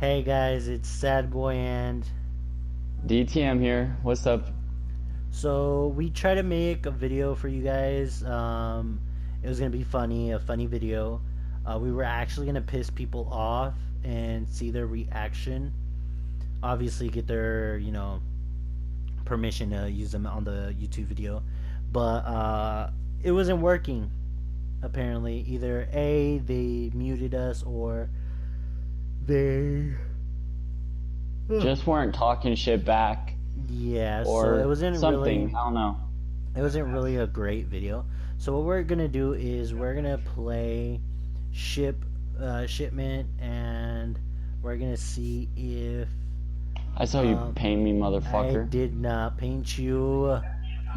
Hey guys, it's Sadboy and DTM here. What's up? so we try to make a video for you guys. It was gonna be funny, a funny video. We were actually gonna piss people off and see their reaction. Obviously, get their permission to use them on the YouTube video, but it wasn't working. Apparently, either A, they muted us, or they Just weren't talking shit back yeah, so or it wasn't something. really I don't know. it wasn't really a great video. So what we're gonna do is we're gonna play shipment, and we're gonna see if I saw you paint me, I motherfucker. did not paint you.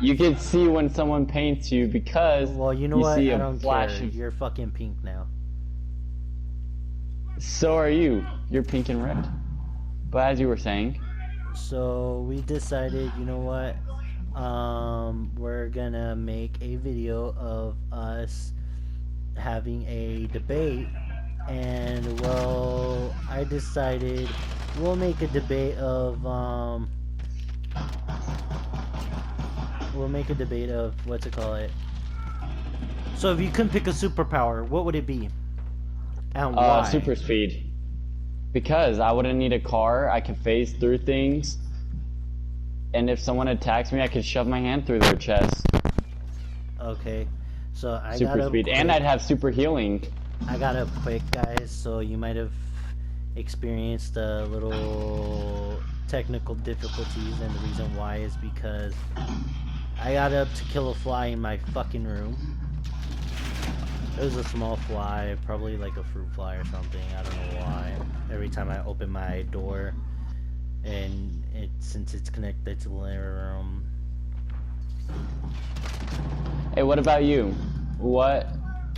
You can see when someone paints you because Well, you know you what? see I a don't flash care. of. You're fucking pink now. So are you. You're pink and red. But as you were saying, So we decided, you know what? We're gonna make a video of us having a debate, and well, I decided we'll make a debate of what's it called it. So if you couldn't pick a superpower, what would it be? And why? super speed. Because I wouldn't need a car. I could phase through things. And if someone attacks me, I could shove my hand through their chest. Okay. So I Super got speed. And I'd have super healing. I got up quick, guys, so you might have experienced a little technical difficulties, and the reason why is because I got up to kill a fly in my fucking room. It was a small fly, probably like a fruit fly or something, I don't know why. Every time I open my door, and since it's connected to the living room. Hey, what about you? What?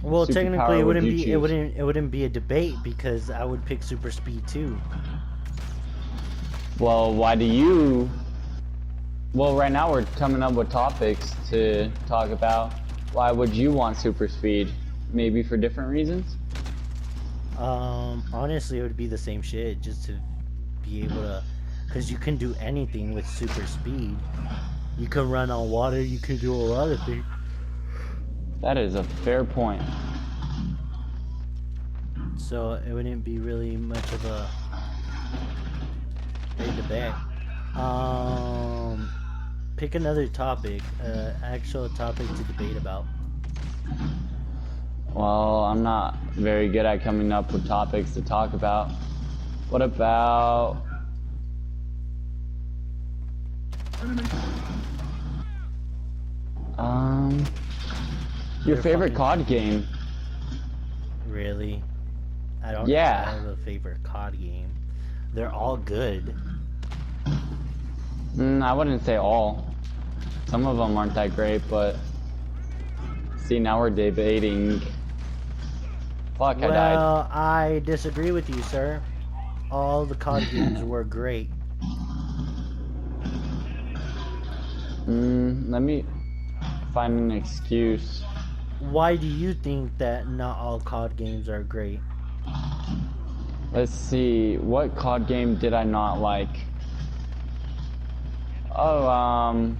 Well, technically, superpower would you choose? it wouldn't be a debate because I would pick super speed too. Well, why do you? Well, right now we're coming up with topics to talk about. Why would you want super speed? Maybe for different reasons? Honestly, it would be the same shit, just to be able to, because you can do anything with super speed. You can run on water. You can do a lot of things. That is a fair point. So it wouldn't be really much of a big debate. Pick another topic, actual topic to debate about. Well, I'm not very good at coming up with topics to talk about. What about? Your favorite COD game? Really? I don't Yeah. have a favorite COD game. They're all good. I wouldn't say all. Some of them aren't that great, but see, now we're debating. Fuck, I died. Well, I disagree with you, sir. All the COD games were great. Let me find an excuse. Why do you think that not all COD games are great? Let's see, what COD game did I not like? Oh,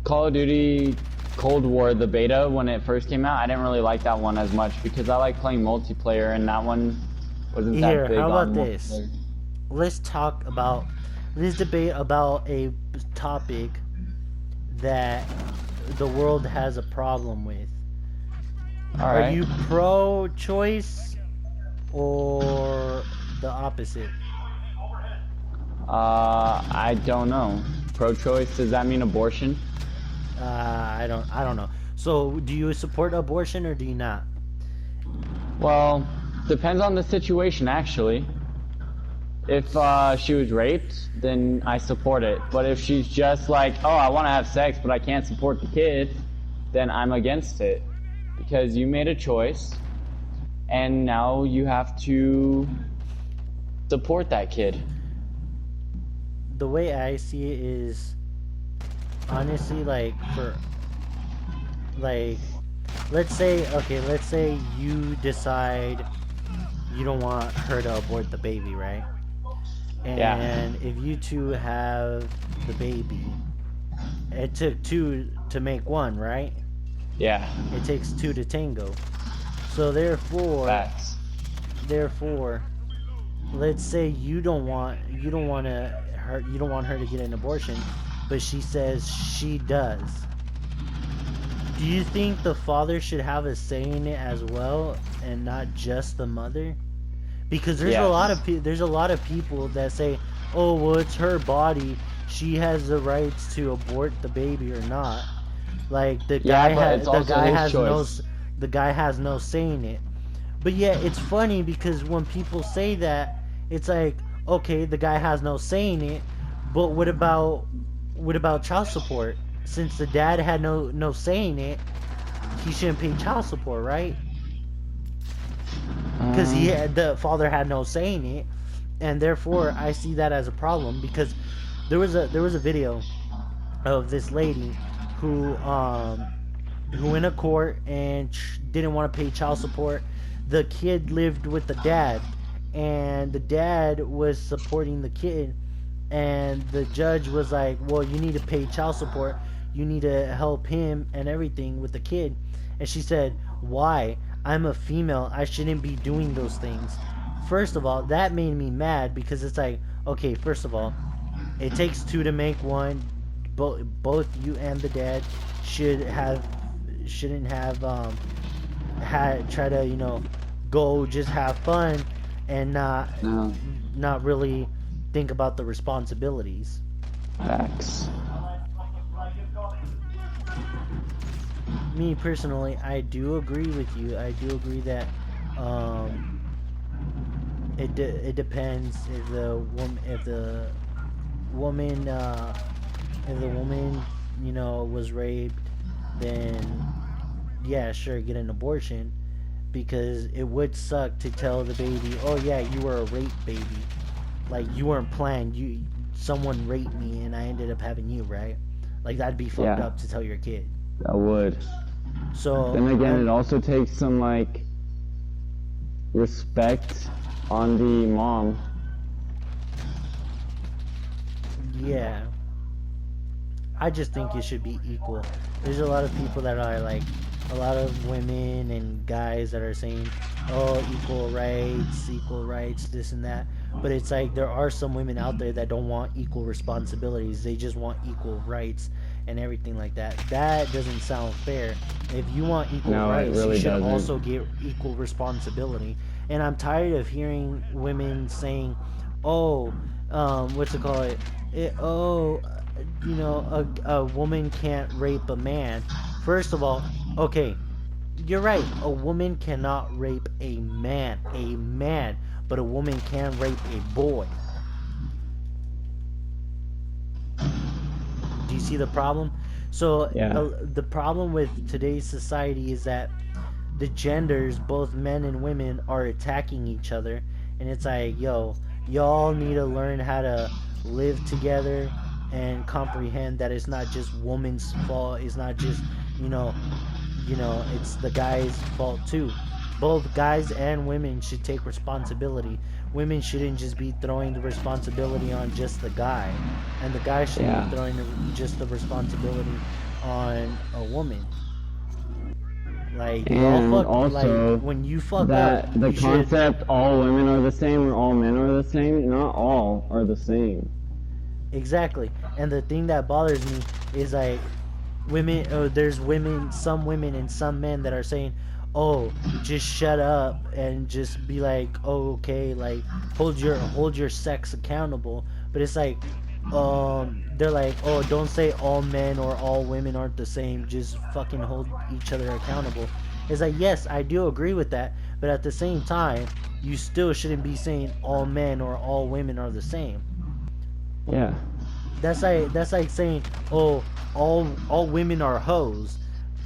Call of Duty Cold War, the beta, when it first came out, I didn't really like that one as much because I like playing multiplayer, and that one wasn't Here, that big how about on this? multiplayer. Let's debate about a topic that the world has a problem with. All right. Are you pro-choice or the opposite? I don't know. Pro-choice, does that mean abortion? I don't know. So, do you support abortion or do you not? Well, depends on the situation, actually. If she was raped, then I support it. But if she's just like, oh, I want to have sex, but I can't support the kid, then I'm against it. Because you made a choice, and now you have to support that kid. The way I see it is, honestly, like, let's say you decide you don't want her to abort the baby, right? Yeah. And if you two have the baby, it took two to make one, right? Yeah. It takes two to tango. So Facts. therefore, let's say you don't want to her you don't want her to get an abortion, but she says she does. Do you think the father should have a say in it as well, and not just the mother? Because Yes. there's a lot of people that say, "Oh, well, it's her body. She has the rights to abort the baby or not." Like Yeah, but it's also his choice. the guy has no say in it. But yeah, it's funny because when people say that, it's like, okay, the guy has no say in it, but what about child support? Since the dad had no say in it, he shouldn't pay child support, right? Because the father had no say in it, and therefore I see that as a problem because there was a video of this lady who who went to court and didn't want to pay child support. The kid lived with the dad, and the dad was supporting the kid, and the judge was like, well, you need to pay child support, you need to help him and everything with the kid. And she said, why? I'm a female, I shouldn't be doing those things. First of all, that made me mad because it's like, okay, first of all, it takes two to make one. Both you and the dad should have shouldn't have had try to, you know, go just have fun and No. not really think about the responsibilities. Facts. Me personally, I do agree with you. I do agree that um, it depends woman if the woman, you know, was raped, then yeah, sure, get an abortion, because it would suck to tell the baby, oh yeah, you were a rape baby, like you weren't planned, you someone raped me and I ended up having you, right? Like that'd be fucked Yeah, up to tell your kid. I would. So Then again, it I'm also takes some like respect on the mom. yeah, I just think it should be equal. There's a lot of people that are like, a lot of women and guys that are saying, "Oh, equal rights, this and that." But it's like there are some women out there that don't want equal responsibilities. They just want equal rights and everything like that. That doesn't sound fair. If you want equal No, it rights, you really should doesn't. also get equal responsibility. And I'm tired of hearing women saying, "Oh, what's it called? Oh, you know, a woman can't rape a man." First of all, okay, you're right. A woman cannot rape a man, but a woman can rape a boy. Do you see the problem? So Yeah. the problem with today's society is that the genders, both men and women, are attacking each other, and it's like, yo, y'all need to learn how to live together and comprehend that it's not just woman's fault. It's not just, you know, it's the guy's fault too. Both guys and women should take responsibility. Women shouldn't just be throwing the responsibility on just the guy, and the guy shouldn't be Yeah. throwing just the responsibility on a woman. Like y'all And fuck, like also when you fuck up, that the you should. concept all women are the same or all men are the same, not all are the same. Exactly. And the thing that bothers me is like women, there's women, some women and some men that are saying, "Oh, just shut up and just be like, oh, okay, like hold your sex accountable." But it's like they're like, "Oh, don't say all men or all women aren't the same. Just fucking hold each other accountable." It's like, yes, I do agree with that, but at the same time, you still shouldn't be saying all men or all women are the same. Yeah. That's like saying, "Oh, all women are hoes,"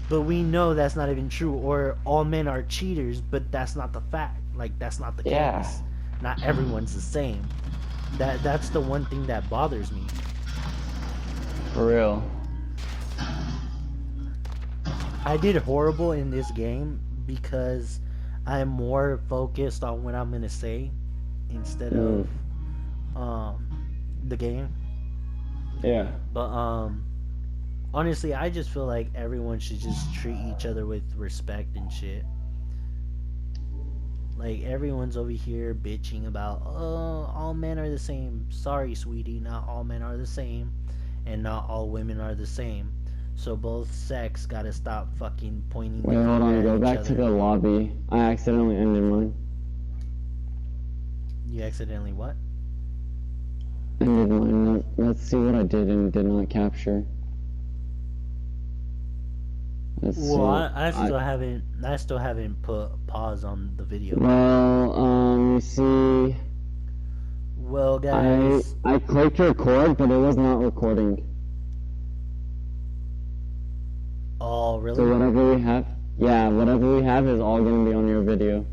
but we know that's not even true. Or all men are cheaters, but that's not the fact. Like that's not the Yeah. case. Not everyone's the same. That's the one thing that bothers me. For real. I did horrible in this game because I'm more focused on what I'm gonna say instead Mm. of um, the game. Yeah. But honestly, I just feel like everyone should just treat each other with respect and shit. Like everyone's over here bitching about, oh, all men are the same. Sorry, sweetie, not all men are the same, and not all women are the same. So both sex gotta stop fucking pointing the Wait, hold finger on. at Go each back to other. the lobby. I accidentally ended mine. You accidentally what? Ended mine. Let's see what I did and did not capture. Let's Well, see. I still haven't put pause on the video. Well, you see, Well, I guys. I clicked record, but it was not recording. Oh, So really? whatever we have, yeah, whatever we have is all gonna be on your video.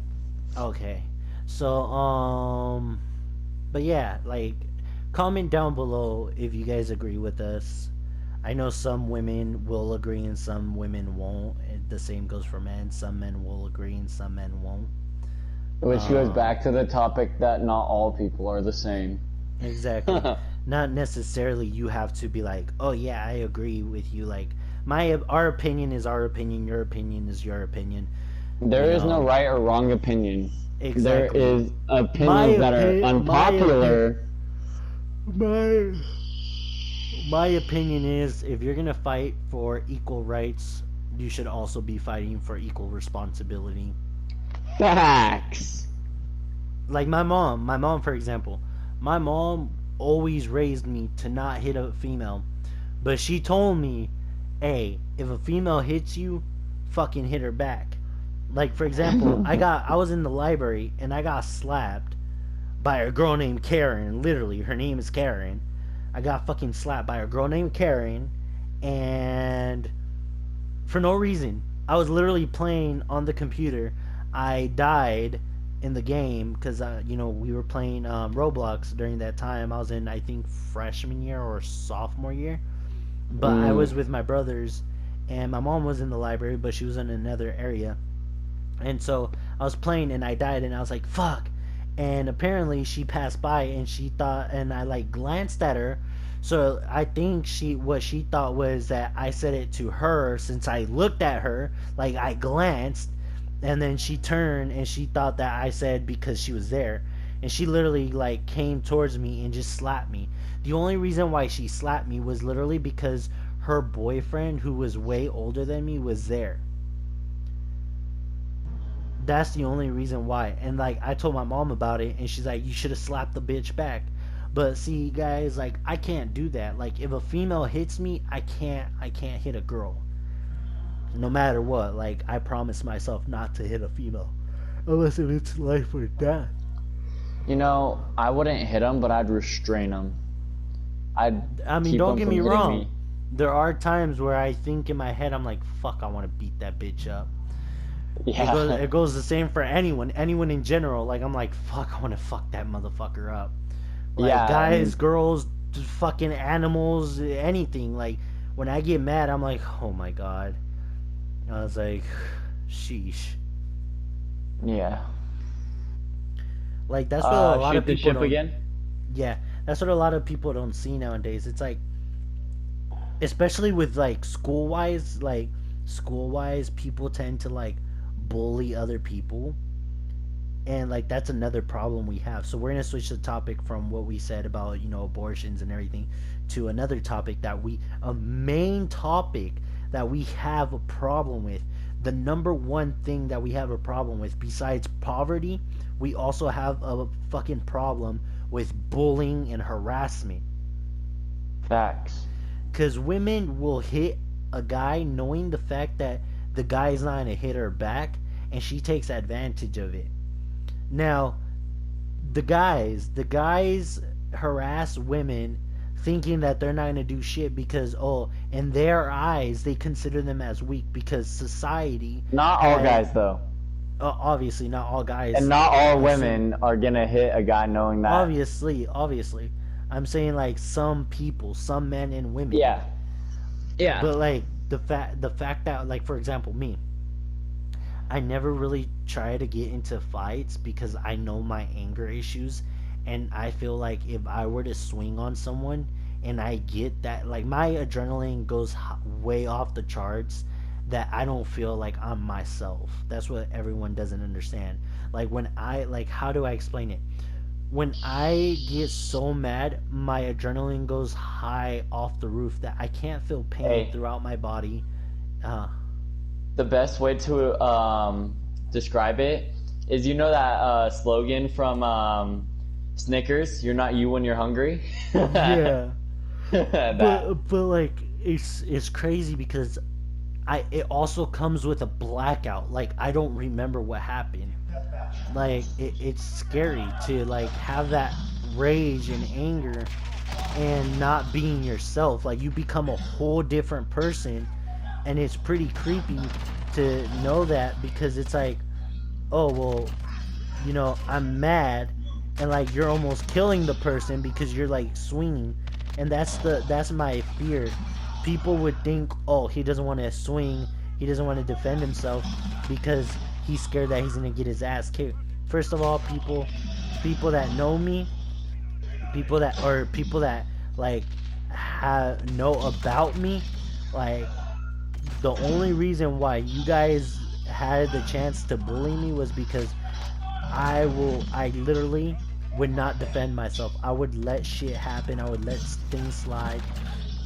Okay. So, but yeah, like, comment down below if you guys agree with us. I know some women will agree and some women won't. The same goes for men. Some men will agree and some men won't. Which goes Um, back to the topic that not all people are the same. exactly. Not necessarily you have to be like, oh yeah, I agree with you. Like, our opinion is our opinion. Your opinion is your opinion. You There is no know, right or wrong opinion. There exactly. is opinions that are unpopular. my my opinion is if you're gonna fight for equal rights, you should also be fighting for equal responsibility. Facts. Like my mom for example, my mom always raised me to not hit a female, but she told me, hey, if a female hits you, fucking hit her back. Like for example, I was in the library and I got slapped by a girl named Karen. Literally, her name is Karen. I got fucking slapped by a girl named Karen, and for no reason. I was literally playing on the computer. I died in the game because we were playing Roblox during that time. I was in, I think, freshman year or sophomore year, but I was with my brothers, and my mom was in the library, but she was in another area. And so I was playing and I died and I was like, fuck. And apparently she passed by and she thought, and I like glanced at her. So I think what she thought was that I said it to her since I looked at her, like I glanced, and then she turned and she thought that I said because she was there. And she literally like came towards me and just slapped me. The only reason why she slapped me was literally because her boyfriend, who was way older than me, was there. That's the only reason why. And like I told my mom about it and she's like, you should have slapped the bitch back. But see guys, like I can't do that. Like if a female hits me, I can't hit a girl. No matter what. Like I promise myself not to hit a female. Unless if it's life or death. You know, I wouldn't hit them, but I'd restrain them. I'd I mean, keep don't them get from me hitting wrong. me. There are times where I think in my head I'm like, fuck, I want to beat that bitch up. Yeah. It goes the same for anyone in general. Like I'm like, fuck, I want to fuck that motherfucker up. Like Yeah, guys, and girls, fucking animals, anything. Like when I get mad, I'm like, oh my god. I was like, sheesh. yeah. Like that's what a lot Shoot of the people ship don't. again? Yeah, that's what a lot of people don't see nowadays. It's like, especially with like school wise, people tend to like bully other people, and like that's another problem we have. So we're gonna switch the topic from what we said about abortions and everything to another topic a main topic that we have a problem with. The number one thing that we have a problem with besides poverty, we also have a fucking problem with bullying and harassment. Facts. Because women will hit a guy knowing the fact that the guy's not gonna hit her back, and she takes advantage of it. Now, the guys harass women thinking that they're not gonna do shit because in their eyes they consider them as weak because society Not all has guys, though. obviously not all And guys not all assume. women are gonna hit a guy knowing that. Obviously, I'm saying like some people, some men and women. Yeah. Yeah. But like the fact that like for example me, I never really try to get into fights because I know my anger issues, and I feel like if I were to swing on someone and I get that, like, my adrenaline goes way off the charts, that I don't feel like I'm myself. That's what everyone doesn't understand. Like, when I, like, how do I explain it? When I get so mad, my adrenaline goes high off the roof that I can't feel pain Hey, throughout my body. Uh, the best way to describe it is, you know that slogan from Snickers, "You're not you when you're hungry." yeah, That. but like it's crazy because it also comes with a blackout. Like, I don't remember what happened. Like, it's scary to like have that rage and anger and not being yourself. Like, you become a whole different person, and it's pretty creepy to know that, because it's like, oh well, I'm mad, and like you're almost killing the person because you're like swinging, and that's my fear. People would think, oh, he doesn't want to swing, he doesn't want to defend himself because he's scared that he's gonna get his ass kicked. First of all, people that know me, people that like know about me, like, the only reason why you guys had the chance to bully me was because I literally would not defend myself. I would let shit happen. I would let things slide.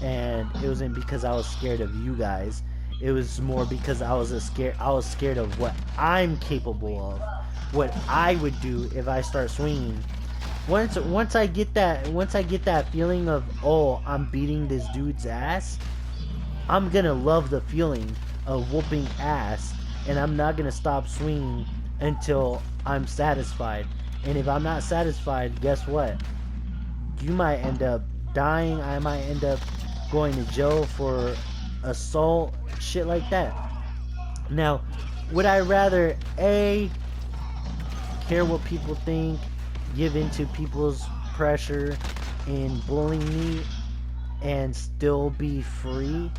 And it wasn't because I was scared of you guys. It was more because I was scared of what I'm capable of. What I would do if I start swinging. Once I get that feeling of, oh, I'm beating this dude's ass, I'm gonna love the feeling of whooping ass, and I'm not gonna stop swinging until I'm satisfied. And if I'm not satisfied, guess what? You might end up dying. I might end up going to jail for assault, shit like that. Now, would I rather care what people think, give into people's pressure in bullying me, and still be free,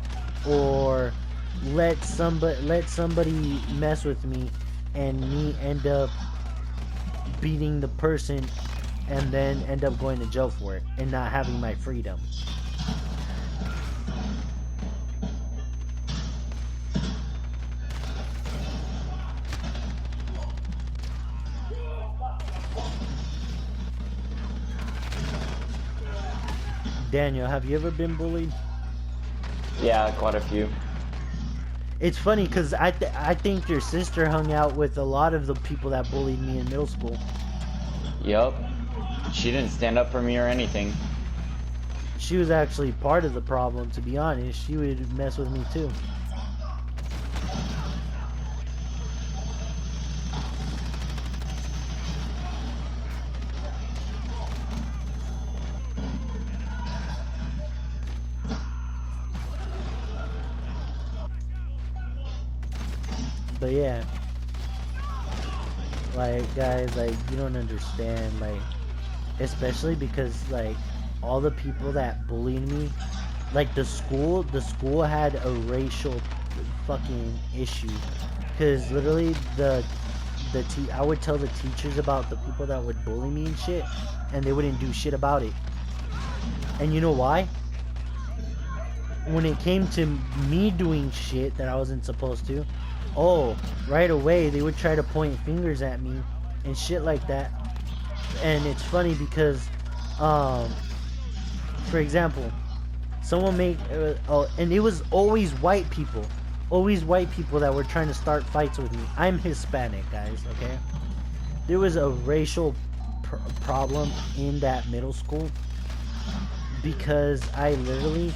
or let somebody mess with me and me end up beating the person and then end up going to jail for it and not having my freedom? Daniel, have you ever been bullied? Yeah, quite a few. It's funny because I think your sister hung out with a lot of the people that bullied me in middle school. Yup. She didn't stand up for me or anything. She was actually part of the problem, to be honest. She would mess with me too. But yeah, like, guys, like, you don't understand, like, especially because, like, all the people that bullied me, like, the school had a racial fucking issue, because literally I would tell the teachers about the people that would bully me and shit, and they wouldn't do shit about it. And you know why? When it came to me doing shit that I wasn't supposed to, oh, right away they would try to point fingers at me and shit like that. And it's funny because, for example, someone made, and it was always white people that were trying to start fights with me. I'm Hispanic, guys, okay? There was a racial problem in that middle school because I literally,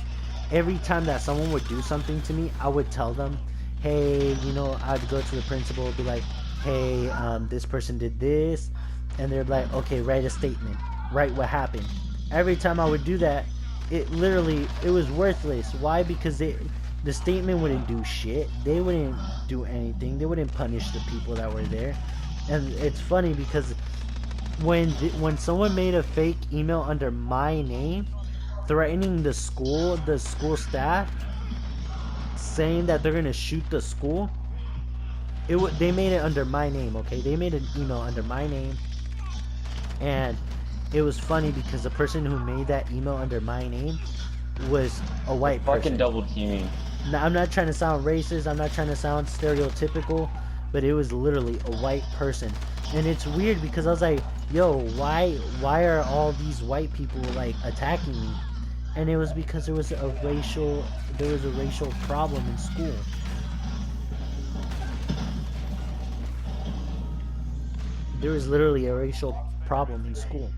every time that someone would do something to me, I would tell them, hey, I'd go to the principal, be like, hey, this person did this, and they're like, okay, write a statement, write what happened. Every time I would do that, it was worthless. Why? Because the statement wouldn't do shit. They wouldn't do anything. They wouldn't punish the people that were there. And it's funny because when someone made a fake email under my name, threatening the school staff, saying that they're gonna shoot the school, they made it under my name, okay? They made an email under my name, and it was funny because the person who made that email under my name was a They're white fucking person. double teaming. Now, I'm not trying to sound racist. I'm not trying to sound stereotypical, but it was literally a white person. And it's weird because I was like, "Yo, why are all these white people like attacking me?" And it was because there was a racial problem in school. There was literally a racial problem in school.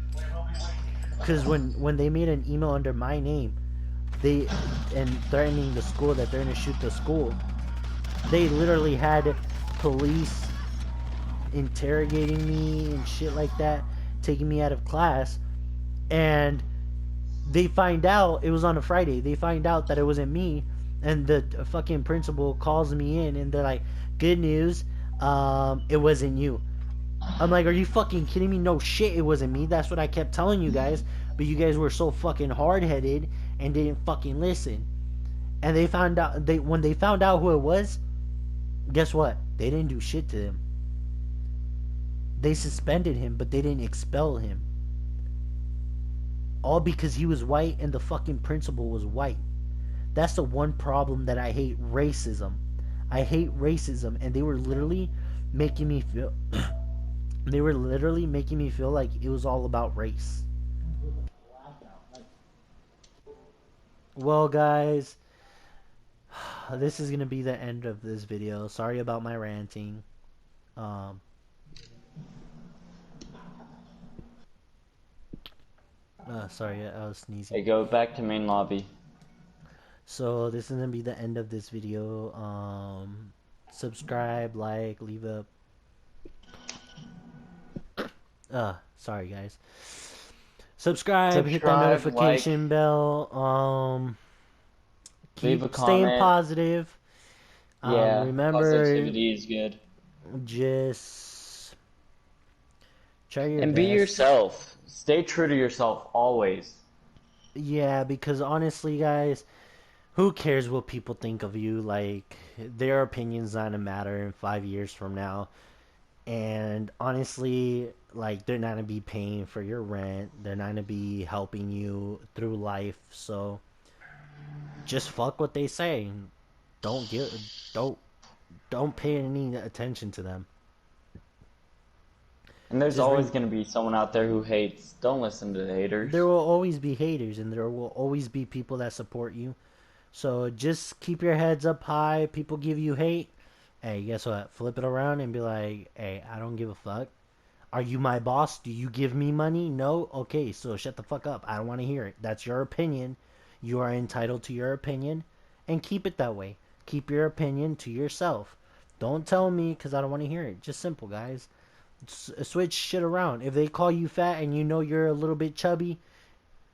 Because when they made an email under my name, they and threatening the school that they're gonna shoot the school, they literally had police interrogating me and shit like that, taking me out of class, and they find out it was on a Friday. They find out that it wasn't me, and the fucking principal calls me in, and they're like, "Good news, it wasn't you." I'm like, "Are you fucking kidding me? No shit, it wasn't me." That's what I kept telling you guys, but you guys were so fucking hard headed and didn't fucking listen. And they found out when they found out who it was, guess what? They didn't do shit to him. They suspended him, but they didn't expel him. All because he was white and the fucking principal was white. That's the one problem that I hate, racism. I hate racism, and they were literally making me feel they were literally making me feel like it was all about race. Well, guys, this is going to be the end of this video. Sorry about my ranting. Um sorry, I was sneezing. Hey, go back to main lobby. So this is gonna be the end of this video. Subscribe, like, leave a sorry guys. Subscribe, hit that Subscribe, like, notification bell. leave a Keep staying comment. positive. Yeah, Remember, positivity is good. just try your And be best. yourself. Stay true to yourself always. Yeah, because honestly, guys, who cares what people think of you? Like, their opinion's not gonna matter in 5 years from now. And honestly, like, they're not gonna be paying for your rent. They're not gonna be helping you through life. So just fuck what they say. Don't give don't don't pay any attention to them. And there's Just always re- going to be someone out there who hates. Don't listen to the there haters. will always be haters, and there will always be people that support you. So just keep your heads up high. People give you hate. Hey, guess what? Flip it around and be like, "Hey, I don't give a fuck. Are you my boss? Do you give me money? No? Okay, so shut the fuck up. I don't want to hear it. That's your opinion. You are entitled to your opinion, and keep it that way. Keep your opinion to yourself. Don't tell me because I don't want to hear it. Just simple, guys. Switch shit around. If they call you fat and you know you're a little bit chubby,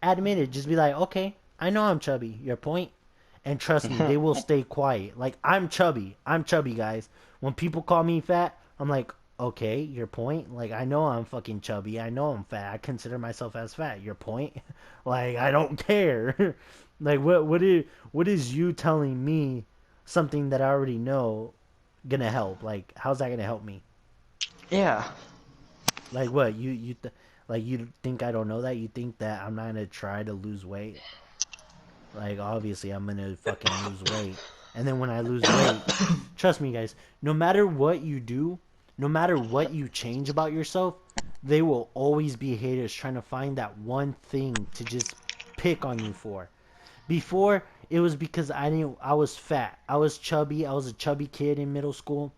admit it. Just be like, okay, I know I'm chubby. Your point? And trust me, they will stay quiet. Like, I'm chubby. I'm chubby, guys. When people call me fat, I'm like, okay, your point? Like, I know I'm fucking chubby. I know I'm fat. I consider myself as fat. Your point? Like, I don't care. Like, what is you telling me something that I already know gonna help? Like, how's that gonna help me? Yeah. Like, what like, you think I don't know that? You think that I'm not gonna try to lose weight? Like, obviously, I'm gonna fucking lose weight. And then when I lose weight, trust me, guys, no matter what you do, no matter what you change about yourself, they will always be haters trying to find that one thing to just pick on you for. Before, it was because I was fat. I was chubby. I was a chubby kid in middle school.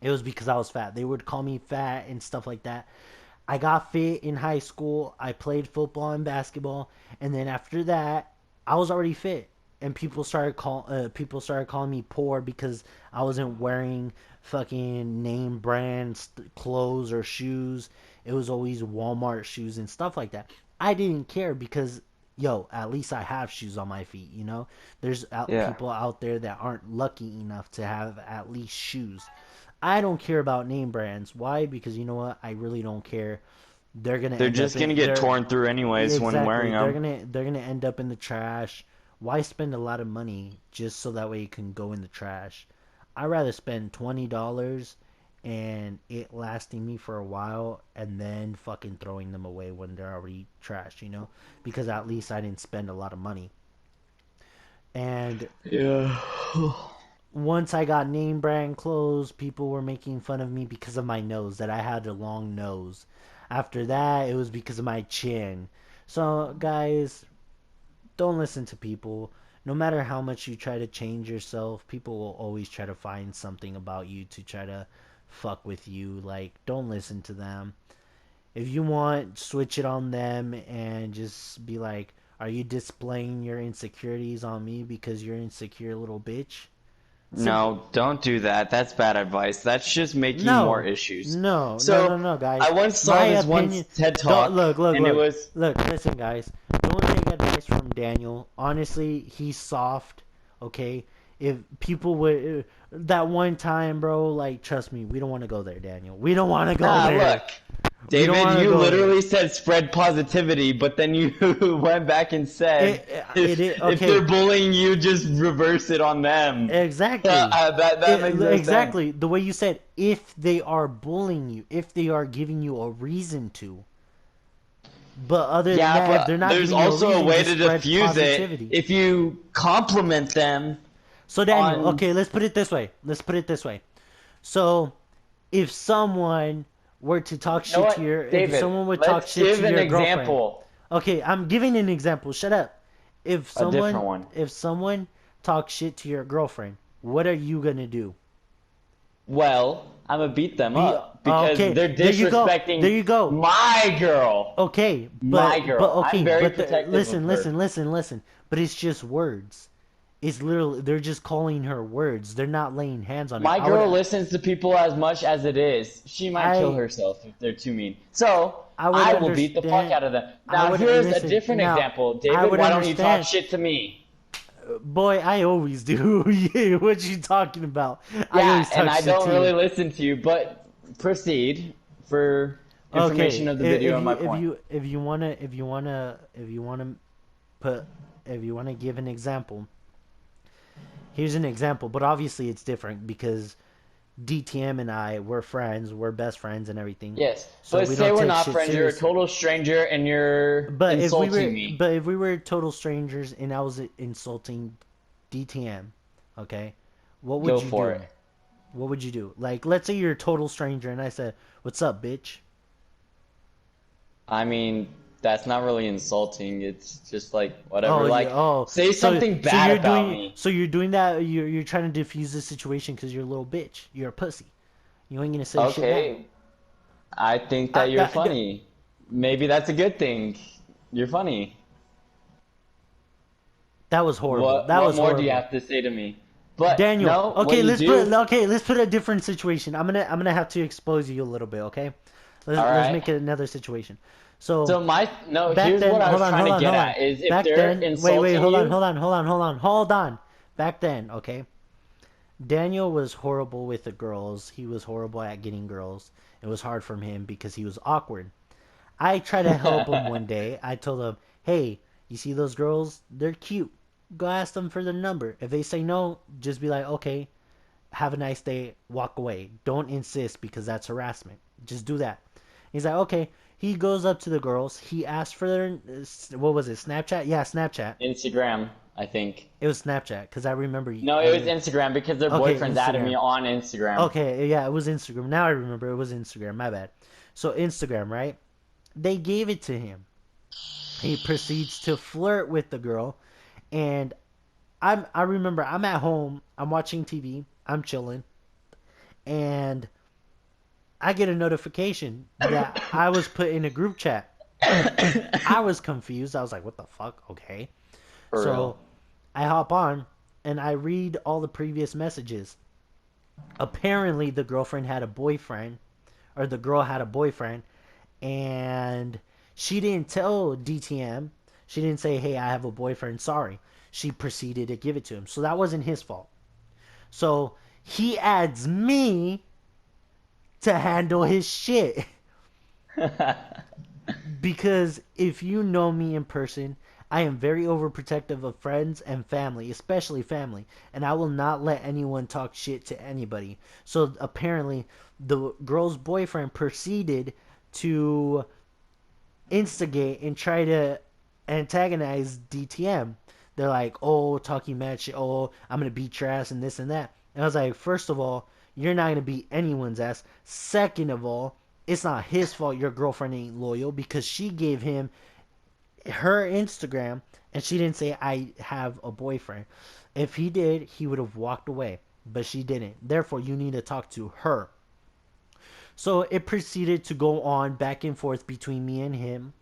It was because I was fat. They would call me fat and stuff like that. I got fit in high school. I played football and basketball, and then after that, I was already fit. And people started calling me poor because I wasn't wearing fucking name brands clothes or shoes. It was always Walmart shoes and stuff like that. I didn't care because yo, at least I have shoes on my feet. There's Yeah. people out there that aren't lucky enough to have at least shoes. I don't care about name brands. Why? Because you know what? I really don't care. They're gonna They're end up just going to in get they're torn through anyways when exactly. wearing them. They're gonna end up in the trash. Why spend a lot of money just so that way it can go in the trash? I'd rather spend $20 and it lasting me for a while and then fucking throwing them away when they're already trashed, because at least I didn't spend a lot of money. And Yeah. once I got name brand clothes, people were making fun of me because of my nose, that I had a long nose. After that, it was because of my chin. So, guys, don't listen to people. No matter how much you try to change yourself, people will always try to find something about you to try to fuck with you. Like, don't listen to them. If you want, switch it on them and just be like, are you displaying your insecurities on me because you're an insecure little bitch? Simple. No, don't do that. That's bad advice. That's just making more No, issues. no, no, no, So, no, I guys. once saw My this one opinion. TED Don't Talk, look, look, and it look, was look. Listen, guys. Don't take advice from Daniel. Honestly, he's soft. Okay. If people would that one time, bro, like trust me, we don't want to go there, Daniel. We don't want to go nah. there. Look, We don't David, want to you go there. literally said spread positivity, but then you went back and said if they're Okay. bullying you, just reverse it on them. Exactly. That makes no sense. Exactly. The way you said, if they are bullying you, if they are giving you a reason to. But other than Yeah, that, if they're but not there's giving you a also a reason, way just to spread diffuse it positivity. if you compliment them So Daniel, on. okay, let's put it this way. So if someone were to talk You know shit to what, if David? someone would talk Let's shit to give an your girlfriend. example. Okay, I'm giving an example. Shut up. If A someone different one. if someone talks shit to your girlfriend, what are you gonna do? Well, I'm gonna beat them Be up because okay. they're There you go. There disrespecting you go. my girl. Okay, My but girl. I'm okay, very but protective of her. listen. But it's just words. It's literally they're just calling her words. They're not laying hands on her. My girl listens to people as much as it is. She might kill I herself if they're too mean. So, I would I will beat the fuck understand. out of them. I Now, would here's a listen. different Now, example. I David, would why don't you talk understand. shit to me? Boy, I always do. Yeah, what you talking about? I Yeah, always and talk I shit don't to really you. listen to you, but proceed for information Okay, of the video and my if point. you if you wanna put if you wanna give an example, here's an example. But obviously it's different because DTM and I we're friends, we're best friends and everything, Yes, so but we say don't we're take not shit friends. You're a seriously. total stranger and you're insulting me. But if we were total strangers and I was insulting DTM, okay, what would Go you for do? it. What would you do? Like, let's say you're a total stranger and I said, "What's up, bitch?" I mean, that's not really insulting. It's just like whatever. Oh, yeah. Like, Oh, say something bad about me. you're doing that. You're trying to diffuse the situation because you're a little bitch. You're a pussy. You ain't gonna say shit back. Okay, I think that you're That, funny. Maybe that's a good thing. You're funny. that was horrible. That What was more do you horrible. have to say to me? But Daniel. no, what you do. Okay, let's put a different situation. I'm gonna have to expose you a little bit. Okay, All let's right. make it another situation. So So my no, back here's then, what I hold was on, trying hold to on, get hold on. at is if Back they're then, wait, insulting you. hold on. Back then, okay, Daniel was horrible with the girls. He was horrible at getting girls. It was hard for him because he was awkward. I tried to help him one day. I told him, "Hey, you see those girls? They're cute. Go ask them for their number. If they say no, just be like, okay, have a nice day, walk away. Don't insist because that's harassment. Just do that." He's like, okay. He goes up to the girls. He asks for their, what was it, Snapchat? Yeah, Snapchat. Instagram, I think. It was Snapchat because I remember. No, it was Instagram because their Okay, boyfriends added me Instagram. on Instagram. Okay, yeah, it was Instagram. Now I remember it was Instagram. My bad. So Instagram, right? They gave it to him. He proceeds to flirt with the girl, and I remember I'm at home. I'm watching TV. I'm chilling, and I get a notification that I was put in a group chat. I was confused. I was like, "What the fuck?" Okay, For so real. I hop on and I read all the previous messages. Apparently, the girlfriend had a boyfriend, or the girl had a boyfriend, and she didn't tell DTM. She didn't say, "Hey, I have a boyfriend. Sorry." She proceeded to give it to him. So that wasn't his fault. So he adds me to handle his shit. Because if you know me in person, I am very overprotective of friends and family, especially family, and I will not let anyone talk shit to anybody. So apparently, the girl's boyfriend proceeded to instigate and try to antagonize DTM. They're like, oh, talking mad shit. Oh, I'm going to beat your ass and this and that. And I was like, first of all, you're not going to beat anyone's ass. Second of all, it's not his fault your girlfriend ain't loyal because she gave him her Instagram and she didn't say, I have a boyfriend. If he did, he would have walked away. But she didn't. Therefore, you need to talk to her. So it proceeded to go on back and forth between me and him.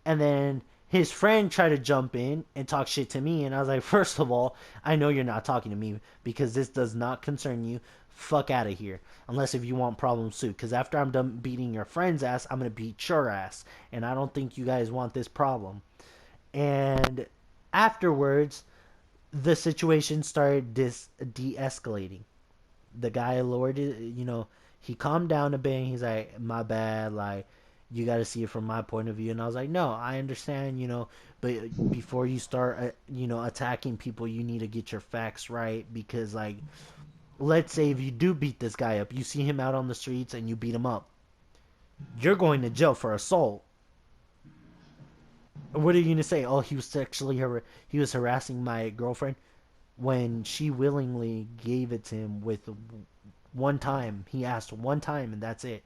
And then his friend tried to jump in and talk shit to me. And I was like, first of all, I know you're not talking to me because this does not concern you. Fuck out of here. Unless if you want problems too. Because after I'm done beating your friend's ass, I'm going to beat your ass. And I don't think you guys want this problem. And afterwards, the situation started de-escalating. The guy lowered it, he calmed down a bit and he's like, my bad, like, you got to see it from my point of view. And I was like, no, I understand, but before you start, attacking people, you need to get your facts right. Because, like, let's say if you do beat this guy up, you see him out on the streets and you beat him up, you're going to jail for assault. What are you going to say? Oh, he was he was harassing my girlfriend when she willingly gave it to him with one time. He asked one time and that's it.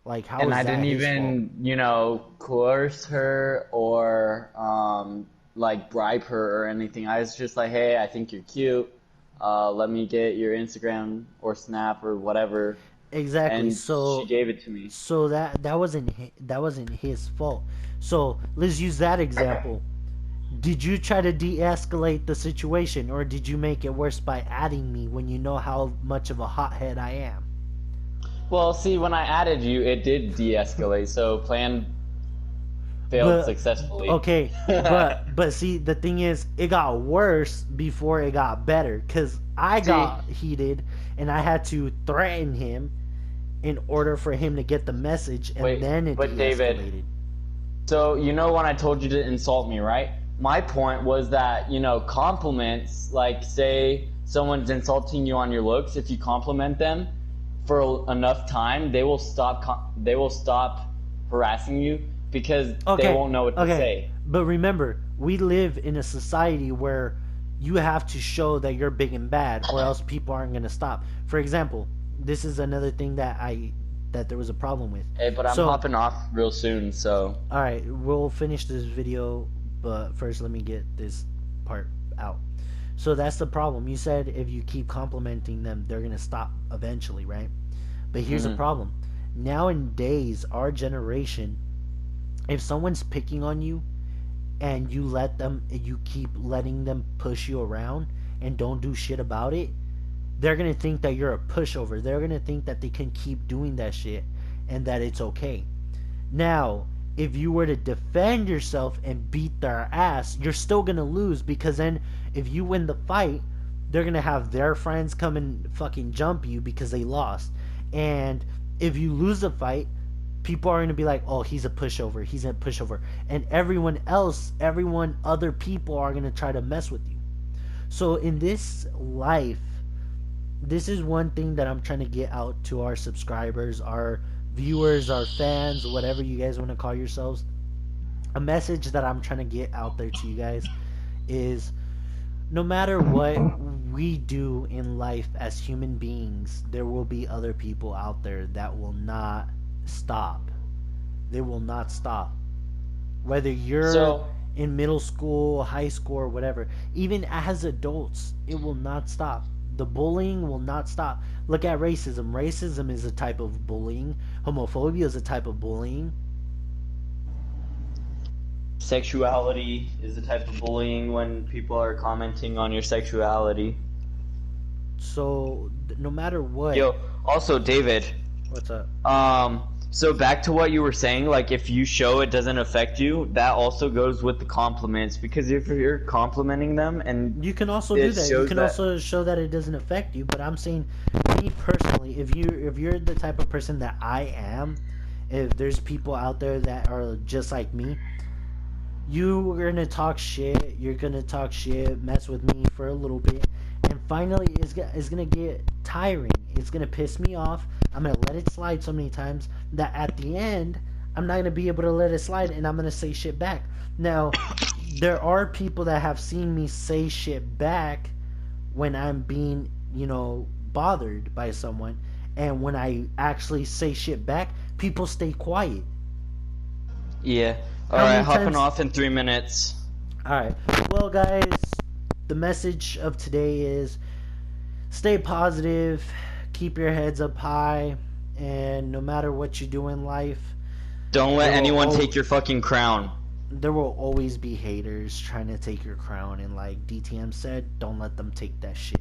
Like, how And is I that didn't his fault? even, coerce her or like bribe her or anything. I was just like, hey, I think you're cute. Let me get your Instagram or Snap or whatever. Exactly. And she So gave it to me. that wasn't his fault. So let's use that example. Did you try to de-escalate the situation, or did you make it worse by adding me when you know how much of a hothead I am? Well, see, when I added you, it did de-escalate, so plan failed But successfully. okay, but see, the thing is, it got worse before it got better because I See, got heated and I had to threaten him in order for him to get the message, and wait, then it but David, de-escalated. so when I told you to insult me, right? My point was that, compliments, like say someone's insulting you on your looks, if you compliment them for enough time, they will stop harassing you because they Okay, won't know what to okay, say. but remember, we live in a society where you have to show that you're big and bad, or else people aren't gonna stop. For example, this is another thing that there was a problem with. Hey, but I'm So, hopping off real soon, so all right, we'll finish this video, but first let me get this part out. So that's the problem. You said if you keep complimenting them, they're gonna stop eventually, right? But here's the mhm. problem. Nowadays, our generation, if someone's picking on you and you keep letting them push you around and don't do shit about it, they're gonna think that you're a pushover. They're gonna think that they can keep doing that shit and that it's okay. Now, if you were to defend yourself and beat their ass, you're still gonna lose, because then if you win the fight, they're gonna have their friends come and fucking jump you because they lost. And if you lose the fight, people are gonna be like, oh, he's a pushover, he's a pushover. And everyone other people are gonna try to mess with you. So in this life, this is one thing that I'm trying to get out to our subscribers, our viewers, our fans, whatever you guys want to call yourselves. A message that I'm trying to get out there to you guys is, no matter what we do in life as human beings, there will be other people out there that will not stop. They will not stop. Whether you're So in middle school, high school, or whatever, even as adults, it will not stop. The bullying will not stop. Look at racism. Racism is a type of bullying. Homophobia is a type of bullying. sexuality is the type of bullying when people are commenting on your sexuality. So no matter what, Yo, also David, what's up? so back to what you were saying, like if you show it doesn't affect you, that also goes with the compliments, because if you're complimenting them and You can also do it that. You shows can that. also show that it doesn't affect you. But I'm saying, me personally, if you're the type of person that I am, if there's people out there that are just like me, You're gonna talk shit. You're gonna talk shit, mess with me for a little bit, and finally, it's gonna get tiring. It's gonna piss me off. I'm gonna let it slide so many times that at the end, I'm not gonna be able to let it slide, and I'm gonna say shit back. Now, there are people that have seen me say shit back when I'm being, bothered by someone, and when I actually say shit back, people stay quiet. Yeah. How Alright, many hopping times? off in 3 minutes. All right. Well, guys, the message of today is stay positive, keep your heads up high, and no matter what you do in life, Don't there let will anyone al- take your fucking crown. there will always be haters trying to take your crown, and like DTM said, don't let them take that shit.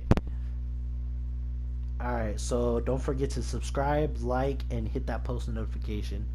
All right, so don't forget to subscribe, like, and hit that post notification.